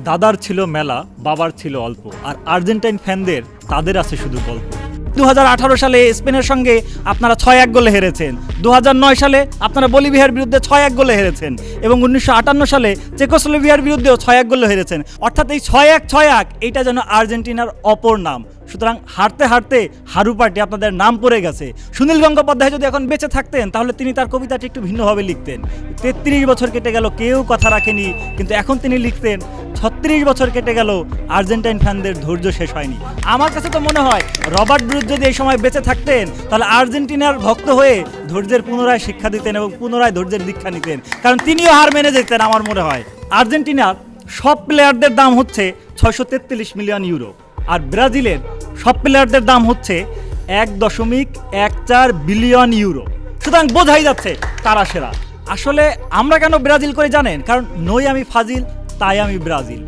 দাদার ছিল মেলা, বাবার ছিল অল্প, আর আর্জেন্টাইন ফ্যানদের তাদের আছে শুধু গল্প। 2018 সালে স্পেনের সঙ্গে আপনারা 6-1 গোলে হেরেছেন, 2009 সালে আপনারা বলিভিয়ার বিরুদ্ধে 6-1 গোলে হেরেছেন, এবং 1958 সালে চেকোস্লোভাকিয়ার বিরুদ্ধেও 6-1 গোলে হেরেছেন। অর্থাৎ এই 6-1 এইটা যেন আর্জেন্টিনার অপর নাম। সুতরাং হারতে হারতে হারু পার্টি আপনাদের নাম পড়ে গেছে। সুনীল গঙ্গোপাধ্যায় যদি এখন বেঁচে থাকতেন তাহলে তিনি তার কবিতাটি একটু ভিন্নভাবে লিখতেন। 33 বছর কেটে গেল, কেউ কথা রাখেনি, কিন্তু এখন তিনি লিখতেন 36 বছর কেটে গেল, আর্জেন্টাইন ফ্যানদের ধৈর্য শেষ হয়নি। আমার কাছে তো মনে হয় রবার্ট ব্রুস যদি এই সময় বেঁচে থাকতেন তাহলে আর্জেন্টিনার ভক্ত হয়ে ধৈর্যের পুনরায় শিক্ষা দিতেন এবং পুনরায় ধৈর্যের দীক্ষা নিতেন, কারণ তিনিও হার মেনে যেতেন। আমার মনে হয় আর্জেন্টিনার সব প্লেয়ারদের দাম হচ্ছে 643 মিলিয়ন ইউরো, আর ব্রাজিলের সব প্লেয়ারদের দাম হচ্ছে 1.14 বিলিয়ন ইউরো। সুতরাং বোঝাই যাচ্ছে তারা সেরা। আসলে আমরা কেন ব্রাজিল করে জানেন? কারণ নই আমি ফাজিল, তাই আমি ব্রাজিল।